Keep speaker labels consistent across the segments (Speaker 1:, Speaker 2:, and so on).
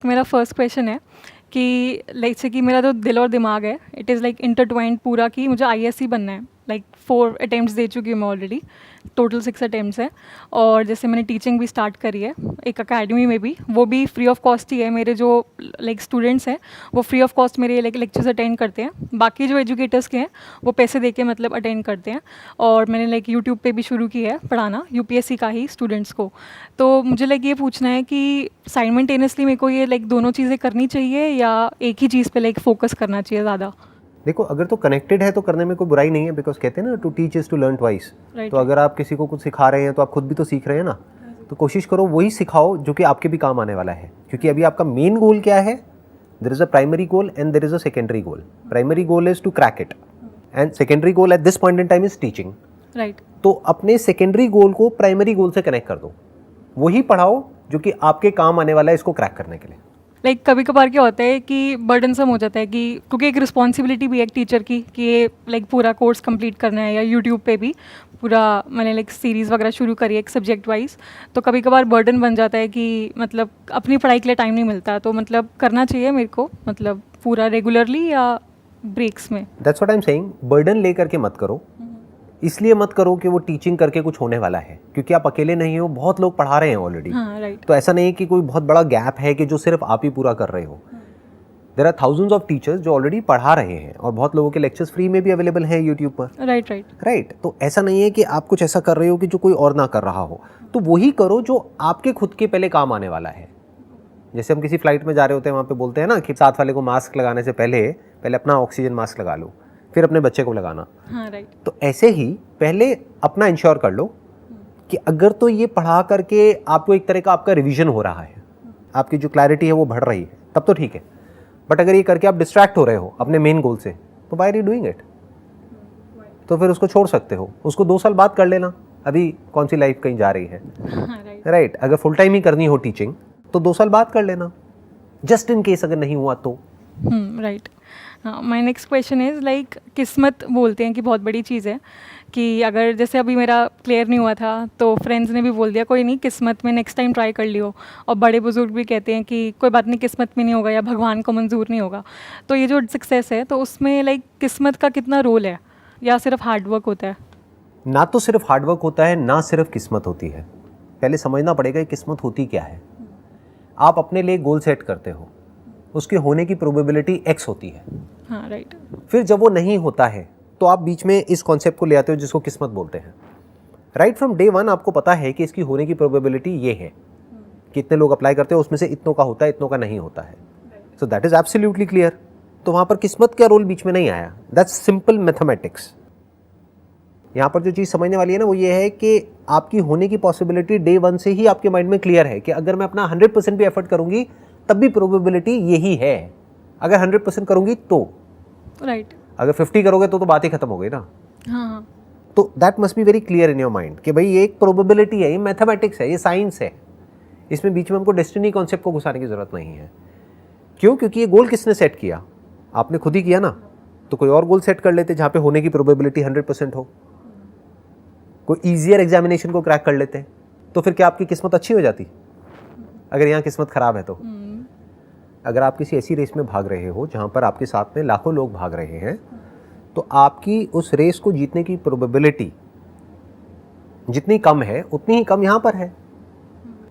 Speaker 1: मेरा first question है कि लाइक से कि मेरा जो दिल और दिमाग है इट इज़ लाइक इंटरट्वाइंड पूरा कि मुझे आईएससी बनना है। लाइक 4 अटेम्प्ट्स दे चुकी हूँ मैं ऑलरेडी, टोटल 6 अटेम्प्ट्स है। और जैसे मैंने टीचिंग भी स्टार्ट करी है एक अकेडमी में भी, वो भी फ्री ऑफ कॉस्ट ही है। मेरे जो लाइक स्टूडेंट्स हैं वो फ्री ऑफ कॉस्ट मेरे लाइक लेक्चर्स अटेंड करते हैं। बाकी जो एजुकेटर्स के हैं वो पैसे दे के मतलब अटेंड करते हैं। और मैंने लाइक यूट्यूब पे भी शुरू की है पढ़ाना यूपीएससी का ही स्टूडेंट्स को। तो मुझे लाइक ये पूछना है कि साइमल्टेनियसली मेरे को ये लाइक दोनों चीज़ें करनी चाहिए या एक ही चीज़ पे लाइक फोकस करना चाहिए ज़्यादा?
Speaker 2: देखो, अगर तो कनेक्टेड है तो करने में कोई बुराई नहीं है, बिकॉज कहते हैं ना to teach is to learn twice. तो अगर आप किसी को कुछ सिखा रहे हैं तो आप खुद भी तो सीख रहे हैं ना, तो कोशिश करो वही सिखाओ जो कि आपके भी काम आने वाला है। क्योंकि अभी आपका मेन गोल क्या है? There is a primary goal and there is a secondary goal. Primary goal is to crack it and secondary goal at this point in time is teaching.
Speaker 1: Right.
Speaker 2: तो अपने सेकेंडरी गोल को primary goal से connect कर दो, वही पढ़ाओ जो कि आपके काम आने वाला है इसको क्रैक करने के लिए।
Speaker 1: लाइक कभी कभार क्या होता है कि बर्डनसम हो जाता है कि क्योंकि एक रिस्पॉन्सिबिलिटी भी है एक टीचर की कि ये लाइक पूरा कोर्स कंप्लीट करना है, या यूट्यूब पे भी पूरा मैंने लाइक सीरीज़ वगैरह शुरू करी है एक सब्जेक्ट वाइज। तो कभी कभार बर्डन बन जाता है कि मतलब अपनी पढ़ाई के लिए टाइम नहीं मिलता। तो मतलब करना चाहिए मेरे को मतलब पूरा रेगुलरली या ब्रेक्स में?
Speaker 2: That's what I am saying, burden लेकर के मत करो। इसलिए मत करो कि वो टीचिंग करके कुछ होने वाला है, क्योंकि आप अकेले नहीं हो, बहुत लोग पढ़ा रहे हैं ऑलरेडी।
Speaker 1: हाँ, राइट।
Speaker 2: तो ऐसा नहीं है कि कोई बहुत बड़ा गैप है कि जो सिर्फ आप ही पूरा कर रहे हो। There are thousands of teachers जो ऑलरेडी पढ़ा रहे हैं और बहुत लोगों के लेक्चर्स फ्री में भी अवेलेबल हैं यूट्यूब पर। राइट। तो ऐसा नहीं है कि आप कुछ ऐसा कर रहे हो कि जो कोई और ना कर रहा हो। तो वही करो जो आपके खुद के पहले काम आने वाला है। जैसे हम किसी फ्लाइट में जा रहे होते हैं, वहाँ पे बोलते हैं ना कि साथ वाले को मास्क लगाने से पहले अपना ऑक्सीजन मास्क लगा लो, फिर अपने बच्चे को लगाना।
Speaker 1: हाँ, राइट।
Speaker 2: तो ऐसे ही पहले अपना इंश्योर कर लो कि अगर तो ये पढ़ा करके आपको एक तरह का आपका रिवीजन हो रहा है, आपकी जो क्लैरिटी है वो बढ़ रही है, तब तो ठीक है। बट अगर ये करके आप डिस्ट्रैक्ट हो रहे हो अपने मेन गोल से, तो why are you doing it? तो फिर उसको छोड़ सकते हो, उसको 2 साल बाद कर लेना। अभी कौन सी लाइफ कहीं जा रही है? राइट। अगर फुल टाइम ही करनी हो टीचिंग तो 2 साल बाद कर लेना, जस्ट इन केस अगर नहीं हुआ तो।
Speaker 1: राइट। हाँ, my next question is like किस्मत बोलते हैं कि बहुत बड़ी चीज़ है कि अगर जैसे अभी मेरा क्लियर नहीं हुआ था तो फ्रेंड्स ने भी बोल दिया कोई नहीं, किस्मत में नेक्स्ट टाइम ट्राई कर लियो। और बड़े बुजुर्ग भी कहते हैं कि कोई बात नहीं, किस्मत में नहीं होगा या भगवान को मंजूर नहीं होगा। तो ये जो सक्सेस है तो उसमें लाइक किस्मत का कितना रोल है या सिर्फ हार्डवर्क होता है?
Speaker 2: ना तो सिर्फ हार्डवर्क होता है, ना सिर्फ किस्मत होती है। पहले समझना पड़ेगा कि किस्मत होती क्या है। आप अपने लिए गोल सेट करते हो, उसके होने की प्रोबेबिलिटी x होती है।
Speaker 1: हाँ, राइट।
Speaker 2: फिर जब वो नहीं होता है तो आप बीच में इस कॉन्सेप्ट को ले आते हो जिसको किस्मत बोलते हैं। राइट फ्रॉम डे 1 आपको पता है कि इसकी होने की प्रोबेबिलिटी ये है कि इतने लोग अप्लाई करते हैं, उसमें से इतनों का होता है, इतनों का नहीं होता है। So that is absolutely clear. तो वहाँ पर किस्मत का रोल बीच में नहीं आया। That's simple mathematics. यहाँ पर जो चीज़ समझने वाली है ना वो ये है कि आपकी होने की पॉसिबिलिटी डे 1 से ही आपके माइंड में क्लियर है कि अगर मैं अपना 100% भी एफर्ट करूँगी तब भी प्रोबेबिलिटी यही है। अगर 100% करूँगी तो
Speaker 1: राइट।
Speaker 2: अगर 50 करोगे तो बात ही खत्म हो गई ना।
Speaker 1: हाँ।
Speaker 2: तो that must be very clear in your mind कि भाई ये एक प्रोबेबिलिटी है, ये मैथमेटिक्स है, ये साइंस है। इसमें बीच में हमको डेस्टिनी कॉन्सेप्ट को घुसाने की जरूरत नहीं है। क्यों? क्योंकि ये गोल किसने सेट किया? आपने खुद ही किया ना। तो कोई और गोल सेट कर लेते जहाँ पे होने की प्रोबेबिलिटी 100% हो। कोई ईजियर एग्जामिनेशन को क्रैक कर लेते, तो फिर क्या आपकी किस्मत अच्छी हो जाती? अगर यहाँ किस्मत खराब है तो अगर आप किसी ऐसी रेस में भाग रहे हो जहाँ पर आपके साथ में लाखों लोग भाग रहे हैं, तो आपकी उस रेस को जीतने की प्रोबेबिलिटी जितनी कम है उतनी ही कम यहाँ पर है।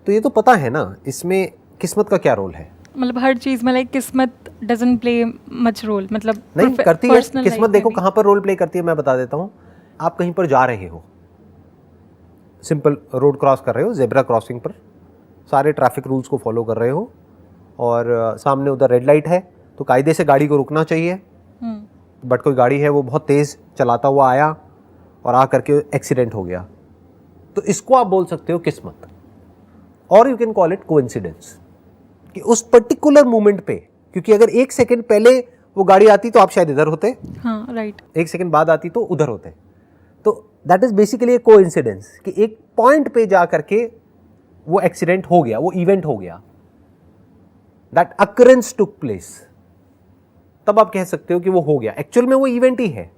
Speaker 2: तो ये तो पता है ना इसमें किस्मत का क्या रोल है।
Speaker 1: मतलब हर चीज़ में लाइक किस्मत डजंट प्ले मच रोल, मतलब
Speaker 2: नहीं करती है किस्मत। देखो कहाँ पर रोल प्ले करती है, मैं बता देता हूँ। आप कहीं पर जा रहे हो, सिंपल रोड क्रॉस कर रहे हो, जेब्रा क्रॉसिंग पर सारे ट्रैफिक रूल्स को फॉलो कर रहे हो और सामने उधर रेड लाइट है, तो कायदे से गाड़ी को रुकना चाहिए। बट कोई गाड़ी है वो बहुत तेज़ चलाता हुआ आया और आ करके एक्सीडेंट हो गया, तो इसको आप बोल सकते हो किस्मत। और you can call it coincidence कि उस पर्टिकुलर मोमेंट पे, क्योंकि अगर 1 सेकेंड पहले वो गाड़ी आती तो आप शायद इधर होते।
Speaker 1: हाँ, राइट।
Speaker 2: 1 सेकेंड बाद आती तो उधर होते। तो that is basically A coincidence कि एक पॉइंट पे जा करके वो एक्सीडेंट हो गया, वो इवेंट हो गया, दैट अकरेंस टुक प्लेस। तब आप कह सकते हो कि वो हो गया। एक्चुअल में वो इवेंट ही है,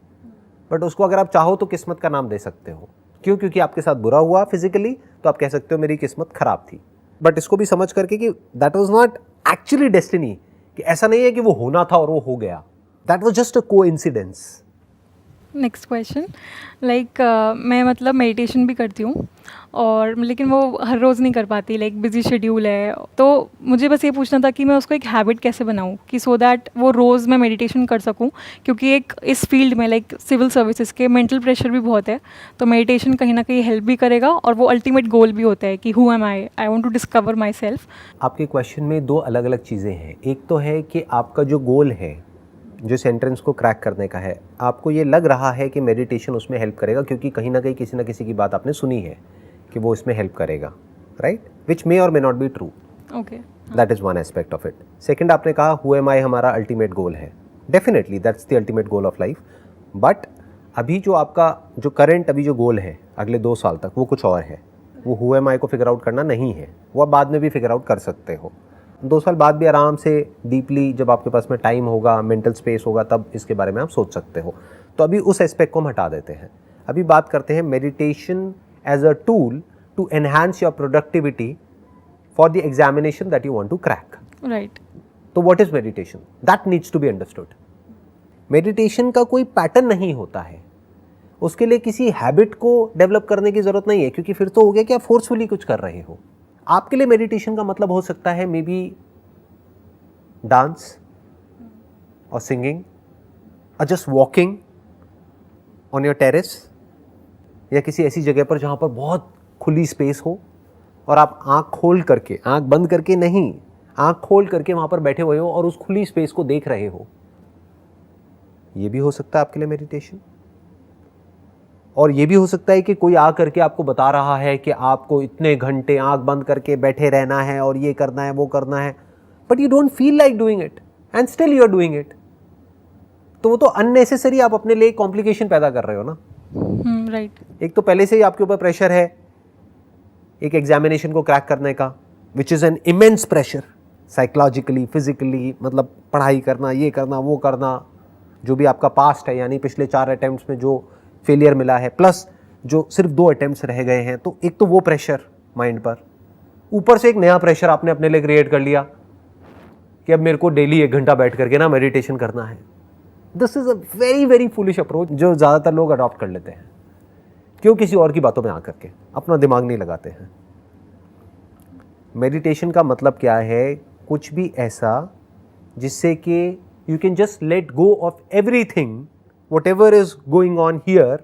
Speaker 2: बट उसको अगर आप चाहो तो किस्मत का नाम दे सकते हो। क्यों? क्योंकि आपके साथ बुरा हुआ फिजिकली, तो आप कह सकते हो मेरी किस्मत खराब थी। बट इसको भी समझ करके कि that was not actually destiny, कि ऐसा नहीं है कि वो होना था और वो हो गया. That was just a coincidence.
Speaker 1: Next question, like मैं मतलब मेडिटेशन भी करती हूँ और लेकिन वो हर रोज़ नहीं कर पाती, लाइक बिजी शेड्यूल है. तो मुझे बस ये पूछना था कि मैं उसको एक हैबिट कैसे बनाऊँ कि सो दैट वो रोज़ मैं मेडिटेशन कर सकूँ, क्योंकि एक इस फील्ड में लाइक सिविल सर्विसेज के मेंटल प्रेशर भी बहुत है. तो मेडिटेशन कहीं ना कहीं हेल्प भी करेगा और वो अल्टीमेट गोल भी होता है कि who am I want to discover myself.
Speaker 2: आपके क्वेश्चन में दो अलग अलग चीज़ें हैं. एक तो है कि आपका जो गोल है, जो सेंटेंस को क्रैक करने का है, आपको ये लग रहा है कि मेडिटेशन उसमें हेल्प करेगा क्योंकि कहीं ना कहीं किसी ना किसी की बात आपने सुनी है कि वो इसमें हेल्प करेगा, राइट? विच मे और may not be true.
Speaker 1: Okay,
Speaker 2: that is one aspect of it. Second, आपने कहा हु एम आई हमारा अल्टीमेट गोल है. Definitely that's the ultimate goal of life. But अभी जो आपका जो करंट अभी जो गोल है अगले 2 साल तक, वो कुछ और है. वो हु एम आई को फिगर आउट करना नहीं है. वो आप बाद में भी फिगर आउट कर सकते हो. 2 साल बाद भी आराम से डीपली, जब आपके पास में टाइम होगा, मेंटल स्पेस होगा, तब इसके बारे में आप सोच सकते हो. तो अभी उस एस्पेक्ट को हम हटा देते हैं. अभी बात करते हैं meditation as a tool to enhance your productivity for the examination that you want to crack.
Speaker 1: Right.
Speaker 2: तो what is meditation? That needs to be understood. Meditation का कोई पैटर्न नहीं होता है. उसके लिए किसी हैबिट को डेवलप करने की ज़रूरत नहीं है, क्योंकि फिर तो हो गया कि आप फोर्सफुली कुछ कर रहे हो. आपके लिए मेडिटेशन का मतलब हो सकता है मे बी डांस और सिंगिंग और just walking on your terrace, या किसी ऐसी जगह पर जहाँ पर बहुत खुली स्पेस हो और आप आँख खोल करके, आँख बंद करके नहीं, आँख खोल करके वहाँ पर बैठे हुए हो और उस खुली स्पेस को देख रहे हो. ये भी हो सकता है आपके लिए मेडिटेशन. और ये भी हो सकता है कि कोई आ करके आपको बता रहा है कि आपको इतने घंटे आंख बंद करके बैठे रहना है और ये करना है, वो करना है, but you don't feel like doing it and still you are doing it. तो वो तो अननेसेसरी आप अपने लिए कॉम्प्लिकेशन पैदा कर रहे हो ना.
Speaker 1: राइट.
Speaker 2: एक तो पहले से ही आपके ऊपर प्रेशर है एक एग्जामिनेशन को क्रैक करने का, which is an immense pressure, psychologically, physically, मतलब पढ़ाई करना, ये करना, वो करना, जो भी आपका पास्ट है, यानी पिछले 4 अटेम्प्ट्स में जो फेलियर मिला है, प्लस जो सिर्फ 2 अटेम्प्ट्स रह गए हैं. तो एक तो वो प्रेशर माइंड पर, ऊपर से एक नया प्रेशर आपने अपने लिए क्रिएट कर लिया कि अब मेरे को डेली 1 घंटा बैठ करके ना मेडिटेशन करना है. This is a very very foolish approach जो ज़्यादातर लोग अडॉप्ट कर लेते हैं. क्यों? किसी और की बातों में आकर के अपना दिमाग नहीं लगाते हैं. मेडिटेशन का मतलब क्या है? कुछ भी ऐसा जिससे कि you can just let go of everything, whatever is going on here,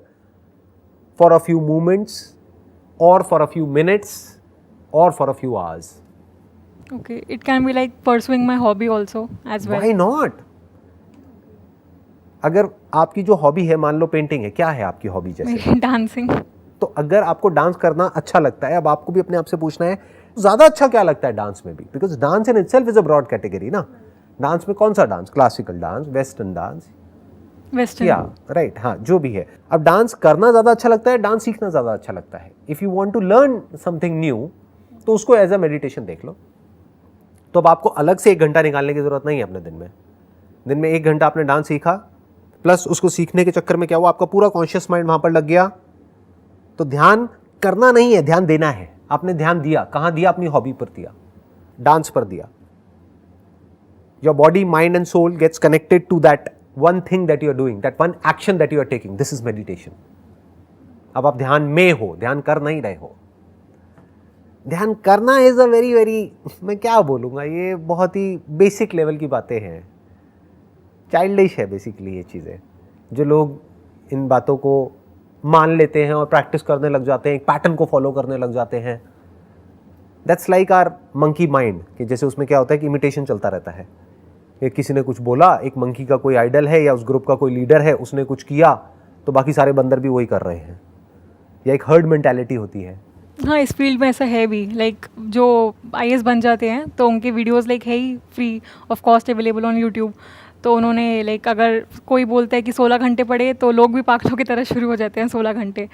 Speaker 2: for a few moments or for a few minutes or for a few hours.
Speaker 1: Okay, it can be like pursuing my hobby also as well.
Speaker 2: Why not? अगर आपकी जो hobby है, मान लो painting है, क्या है आपकी hobby जैसे?
Speaker 1: डांसिंग.
Speaker 2: तो अगर आपको डांस करना अच्छा लगता है, अब आपको भी अपने आप से पूछना है ज़्यादा अच्छा क्या लगता है डांस में भी, because dance in itself is a broad category ना. डांस में कौन सा dance? Classical dance, western dance,
Speaker 1: western.
Speaker 2: या राइट, हाँ, जो भी है. अब डांस करना ज़्यादा अच्छा लगता है, डांस सीखना ज़्यादा अच्छा लगता है. If you want to learn something new, तो उसको एज अ मेडिटेशन देख लो. तो अब आपको अलग से 1 घंटा निकालने की ज़रूरत नहीं है अपने दिन में. दिन में 1 घंटा आपने डांस सीखा, प्लस उसको सीखने के चक्कर में क्या हुआ, आपका पूरा कॉन्शियस माइंड वहाँ पर लग गया. तो ध्यान करना नहीं है, ध्यान देना है. आपने ध्यान दिया, कहाँ दिया? अपनी हॉबी पर दिया, डांस पर दिया. Your body, mind and soul gets connected to that one thing that you are doing, that one action that you are taking. This is meditation. अब आप ध्यान में हो, ध्यान कर नहीं रहे हो. ध्यान करना इज अ वेरी वेरी, मैं क्या बोलूँगा, ये बहुत ही बेसिक लेवल की बातें हैं. चाइल्डिश है बेसिकली ये चीज़ें. जो लोग इन बातों को मान लेते हैं और प्रैक्टिस करने लग जाते हैं, एक पैटर्न को फॉलो करने लग जाते हैं, that's like our monkey mind, कि जैसे उसमें क्या होता है कि इमिटेशन चलता रहता है. एक किसी ने कुछ बोला, एक मंकी का कोई आइडल है या उस ग्रुप का कोई लीडर है, उसने कुछ किया तो बाकी सारे बंदर भी वही कर रहे हैं, या एक हर्ड मेंटालिटी होती है.
Speaker 1: हाँ, इस फील्ड में ऐसा है भी. लाइक जो IAS बन जाते हैं तो उनके वीडियोस लाइक है ही free of cost available on YouTube. तो उन्होंने लाइक अगर कोई बोलता है कि 16 घंटे पढ़े, तो लोग भी पागलों की तरह शुरू हो जाते हैं 16 घंटे.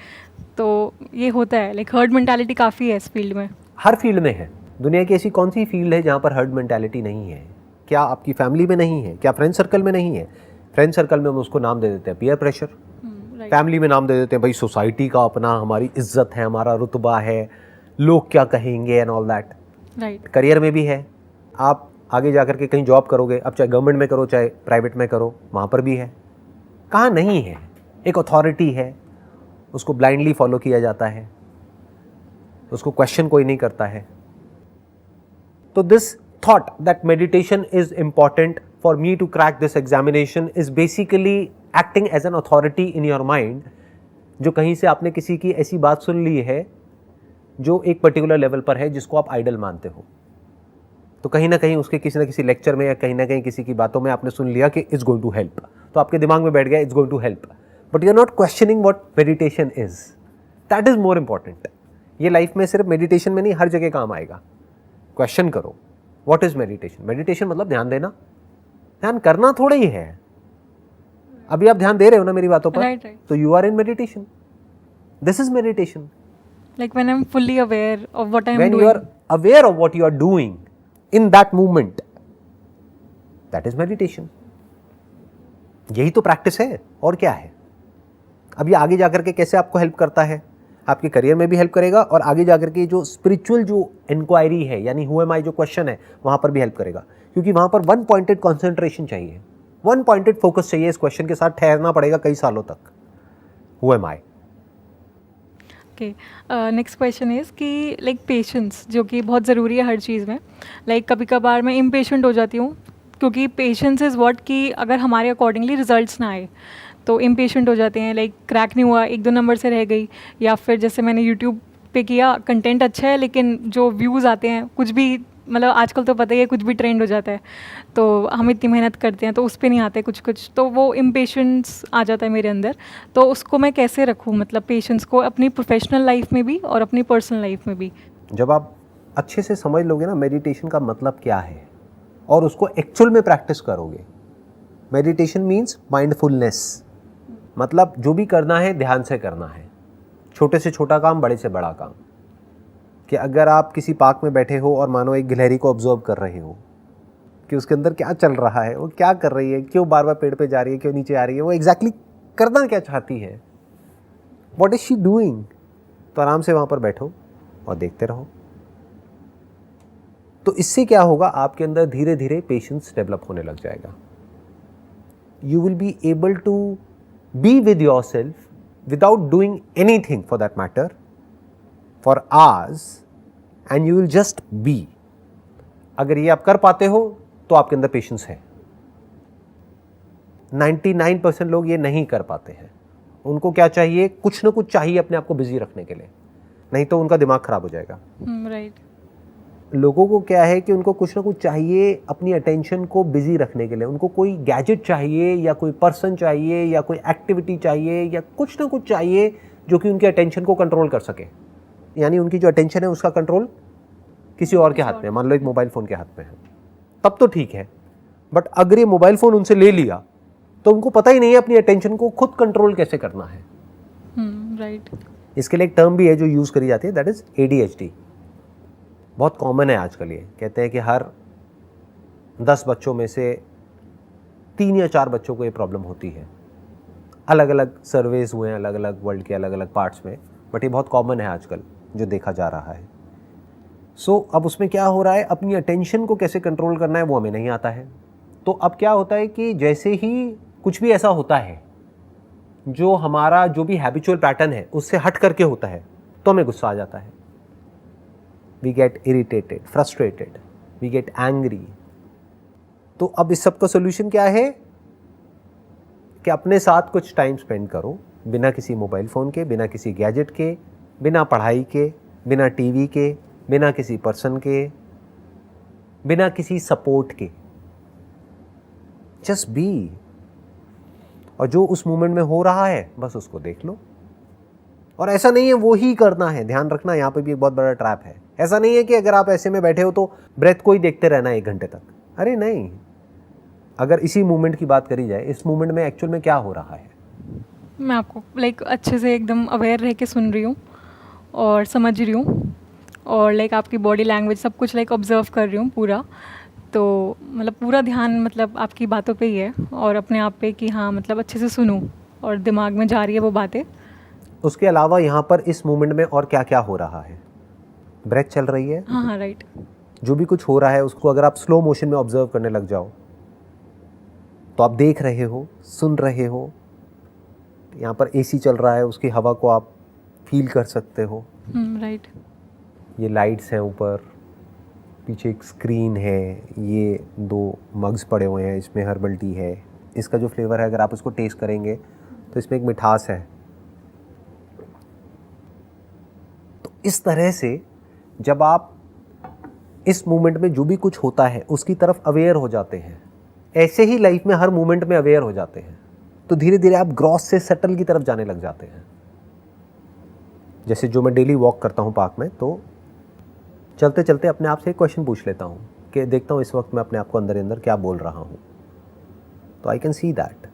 Speaker 1: तो ये होता है, लाइक हर्ड मेंटालिटी काफ़ी है इस फील्ड में.
Speaker 2: हर फील्ड में है. दुनिया की ऐसी कौन सी फील्ड है जहाँ पर हर्ड मेंटालिटी नहीं है? क्या आपकी फैमिली में नहीं है? क्या फ्रेंड सर्कल में नहीं है? फ्रेंड सर्कल में हम उसको नाम दे देते हैं पीयर प्रेशर. फैमिली में नाम दे देते हैं भाई सोसाइटी का अपना, हमारी इज्जत है, हमारा रुतबा है, लोग क्या कहेंगे and all that.
Speaker 1: Right.
Speaker 2: Career में भी है. आप आगे जा कर के कहीं जॉब करोगे, अब चाहे गवर्नमेंट में करो चाहे प्राइवेट में करो, वहाँ पर भी है। कहाँ नहीं है? एक अथॉरिटी है, उसको ब्लाइंडली फॉलो किया जाता है, उसको क्वेश्चन कोई नहीं करता है। तो this thought that meditation is important for me to crack this examination is basically acting as an authority in your mind, जो कहीं से आपने किसी की ऐसी बात सुन ली है जो एक पर्टिकुलर लेवल पर है, जिसको आप आइडल मानते हो, तो कहीं ना कहीं उसके किसी ना किसी लेक्चर में या कहीं ना कहीं किसी की बातों में आपने सुन लिया कि इट्स गोइंग टू हेल्प, तो आपके दिमाग में बैठ गया it's going to help, but you are not questioning what meditation is. That is more important. ये लाइफ में सिर्फ मेडिटेशन में नहीं, हर जगह काम आएगा। क्वेश्चन करो व्हाट इज मेडिटेशन। मेडिटेशन मतलब ध्यान देना, ध्यान करना थोड़ा ही है। अभी आप ध्यान दे रहे हो ना मेरी बातों पर,
Speaker 1: Right.
Speaker 2: तो you are in meditation. This is meditation.
Speaker 1: Like when I'm fully aware of what I'm
Speaker 2: When
Speaker 1: doing.
Speaker 2: you are aware of what you are doing in that moment, that is meditation. यही तो practice है, और क्या है। अब ये आगे जाकर के कैसे आपको हेल्प करता है, आपके करियर में भी हेल्प करेगा, और आगे जाकर के जो स्पिरिचुअल जो इंक्वायरी है, यानी हु एम आई जो क्वेश्चन है, वहाँ पर भी हेल्प करेगा, क्योंकि वहाँ पर वन पॉइंटेड कॉन्सेंट्रेशन चाहिए, वन पॉइंटेड फोकस चाहिए। इस क्वेश्चन के साथ ठहरना पड़ेगा कई सालों तक। Who am I.
Speaker 1: Okay, next question is कि लाइक पेशेंस, जो कि बहुत ज़रूरी है हर चीज़ में। लाइक कभी कभार मैं इम्पेशेंट हो जाती हूँ, क्योंकि पेशेंस इज़ व्हाट कि अगर हमारे अकॉर्डिंगली रिजल्ट्स ना आए तो इम्पेशेंट हो जाते हैं। लाइक क्रैक नहीं हुआ, 1-2 नंबर से रह गई, या फिर जैसे मैंने यूट्यूब पे किया, कंटेंट अच्छा है लेकिन जो व्यूज़ आते हैं कुछ भी, मतलब आजकल तो पता ही है कुछ भी ट्रेंड हो जाता है, तो हम इतनी मेहनत करते हैं तो उस पर नहीं आते कुछ, तो वो इम्पेशेंस आ जाता है मेरे अंदर। तो उसको मैं कैसे रखूँ, मतलब पेशेंस को अपनी प्रोफेशनल लाइफ में भी और अपनी पर्सनल लाइफ में भी।
Speaker 2: जब आप अच्छे से समझ लोगे ना मेडिटेशन का मतलब क्या है, और उसको एक्चुअल में प्रैक्टिस करोगे। मेडिटेशन मीन्स माइंडफुलनेस, मतलब जो भी करना है ध्यान से करना है, छोटे से छोटा काम, बड़े से बड़ा काम। कि अगर आप किसी पार्क में बैठे हो और मानो एक गिलहरी को ऑब्जर्व कर रहे हो कि उसके अंदर क्या चल रहा है, वो क्या कर रही है, क्यों बार बार पेड़ पे जा रही है, क्यों नीचे आ रही है, वो एग्जैक्टली करना क्या चाहती है, व्हाट इज शी डूइंग, तो आराम से वहाँ पर बैठो और देखते रहो। तो इससे क्या होगा, आपके अंदर धीरे धीरे पेशेंस डेवलप होने लग जाएगा। You will be able to be with yourself without doing anything for that matter for hours, and you will just be. अगर ये आप कर पाते हो तो आपके अंदर पेशेंस है। 99% लोग ये नहीं कर पाते हैं। उनको क्या चाहिए, कुछ ना कुछ चाहिए अपने आप को बिजी रखने के लिए, नहीं तो उनका दिमाग खराब हो जाएगा।
Speaker 1: राइट।
Speaker 2: लोगों को क्या है कि उनको कुछ ना कुछ चाहिए अपनी अटेंशन को बिजी रखने के लिए। उनको कोई गैजेट चाहिए, या कोई पर्सन चाहिए, या कोई एक्टिविटी चाहिए, या कुछ ना कुछ चाहिए जो कि उनके अटेंशन को कंट्रोल कर सके। यानी उनकी जो अटेंशन है उसका कंट्रोल किसी और के हाथ में, मान लो एक मोबाइल फ़ोन के हाथ में है, तब तो ठीक है। बट अगर ये मोबाइल फ़ोन उनसे ले लिया तो उनको पता ही नहीं है अपनी अटेंशन को खुद कंट्रोल कैसे करना है।
Speaker 1: राइट।
Speaker 2: इसके लिए एक टर्म भी है जो यूज़ करी जाती है, दैट इज़ ADHD। बहुत कॉमन है आजकल। ये कहते हैं कि हर 10 बच्चों में से 3 या 4 बच्चों को ये प्रॉब्लम होती है। अलग अलग सर्वेज हुए हैं अलग अलग वर्ल्ड के अलग अलग पार्ट्स में, बट ये बहुत कॉमन है आजकल जो देखा जा रहा है। सो अब उसमें क्या हो रहा है, अपनी अटेंशन को कैसे कंट्रोल करना है वो हमें नहीं आता है। तो अब क्या होता है कि जैसे ही कुछ भी ऐसा होता है जो हमारा जो भी हैबिचुअल पैटर्न है उससे हट करके होता है, तो हमें गुस्सा आ जाता है। We get irritated, frustrated, we get angry. तो अब इस सब का सोल्यूशन क्या है कि अपने साथ कुछ टाइम स्पेंड करो, बिना किसी मोबाइल फ़ोन के, बिना किसी गैजेट के, बिना पढ़ाई के, बिना टीवी के, बिना किसी पर्सन के, बिना किसी सपोर्ट के। Just be. और जो उस मोमेंट में हो रहा है बस उसको देख लो। और ऐसा नहीं है वो ही करना है, ध्यान रखना, यहाँ पे भी एक बहुत बड़ा ट्रैप है। ऐसा नहीं है कि अगर आप ऐसे में बैठे हो तो ब्रेथ को ही देखते रहना 1 घंटे तक। अरे नहीं, अगर इसी मोमेंट की बात करी जाए, इस मोमेंट में एक्चुअल में क्या हो रहा है।
Speaker 1: मैं आपको लाइक अच्छे से एकदम अवेयर रह के सुन रही हूँ और समझ रही हूँ, और लाइक आपकी बॉडी लैंग्वेज सब कुछ लाइक ऑब्जर्व कर रही हूँ पूरा। तो मतलब पूरा ध्यान मतलब आपकी बातों पे ही है और अपने आप पे कि हाँ मतलब अच्छे से सुनूं और दिमाग में जा रही है वो बातें।
Speaker 2: उसके अलावा यहाँ पर इस मोमेंट में और क्या क्या हो रहा है। ब्रेथ चल रही है,
Speaker 1: हाँ हाँ राइट।
Speaker 2: जो भी कुछ हो रहा है उसको अगर आप स्लो मोशन में ऑब्जर्व करने लग जाओ तो आप देख रहे हो, सुन रहे हो, यहाँ पर एसी चल रहा है, उसकी हवा को आप फील कर सकते हो।
Speaker 1: राइट।
Speaker 2: ये लाइट्स हैं ऊपर, पीछे एक स्क्रीन है, ये 2 मग्स पड़े हुए हैं, इसमें हर्बल टी है। इसका जो फ्लेवर है अगर आप उसको टेस्ट करेंगे तो इसमें एक मिठास है। तो इस तरह से जब आप इस मोमेंट में जो भी कुछ होता है उसकी तरफ अवेयर हो जाते हैं, ऐसे ही लाइफ में हर मोमेंट में अवेयर हो जाते हैं, तो धीरे धीरे आप ग्रॉस से सटल की तरफ जाने लग जाते हैं। जैसे जो मैं डेली वॉक करता हूँ पार्क में, तो चलते चलते अपने आप से एक क्वेश्चन पूछ लेता हूँ कि देखता हूँ इस वक्त मैं अपने आप को अंदर अंदर क्या बोल रहा हूँ, तो आई कैन सी दैट।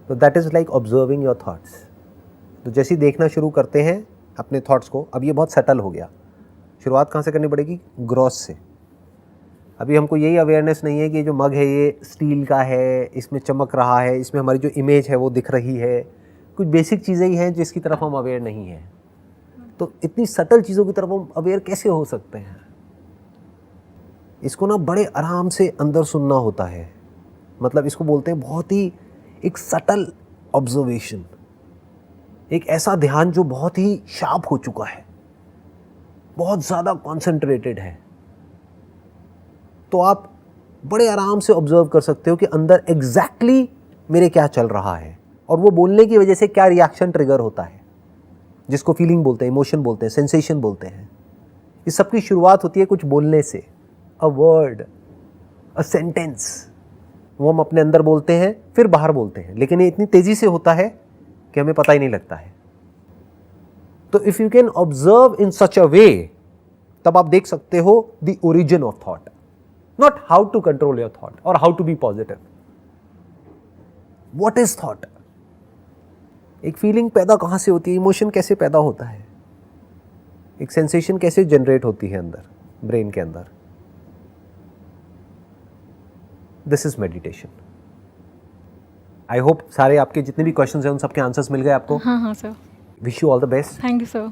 Speaker 2: तो that is like observing your thoughts. तो जैसे ही देखना शुरू करते हैं अपने थॉट्स को, अब ये बहुत सटल हो गया, शुरुआत कहाँ से करनी पड़ेगी? ग्रॉस से। अभी हमको यही अवेयरनेस नहीं है कि जो मग है ये स्टील का है, इसमें चमक रहा है, इसमें हमारी जो इमेज है वो दिख रही है। कुछ बेसिक चीज़ें ही हैं जिसकी तरफ हम अवेयर नहीं हैं। तो इतनी सटल चीज़ों की तरफ हम अवेयर कैसे हो सकते हैं? इसको ना बड़े आराम से अंदर सुनना होता है। मतलब इसको बोलते हैं बहुत ही एक सटल ऑब्जर्वेशन, एक ऐसा ध्यान जो बहुत ही शार्प हो चुका है, बहुत ज़्यादा कॉन्सेंट्रेटेड है। तो आप बड़े आराम से ऑब्जर्व कर सकते हो कि अंदर एग्जैक्टली मेरे क्या चल रहा है और वो बोलने की वजह से क्या रिएक्शन ट्रिगर होता है, जिसको फीलिंग बोलते हैं, इमोशन बोलते हैं, सेंसेशन बोलते हैं। इस सब की शुरुआत होती है कुछ बोलने से, अ वर्ड, अ सेंटेंस। वो हम अपने अंदर बोलते हैं फिर बाहर बोलते हैं, लेकिन ये इतनी तेज़ी से होता है कि हमें पता ही नहीं लगता है। तो if you can observe in such a way, तब आप देख सकते हो the origin of thought, not how to control your thought और how to be positive. What is thought? एक फीलिंग पैदा कहां से होती है, इमोशन कैसे पैदा होता है, एक सेंसेशन कैसे जनरेट होती है अंदर ब्रेन के अंदर। This is meditation. I hope सारे आपके जितने भी क्वेश्चंस हैं उन सबके आंसर्स मिल गए आपको।
Speaker 1: हाँ हाँ sir.
Speaker 2: Wish you all the best.
Speaker 1: Thank you sir.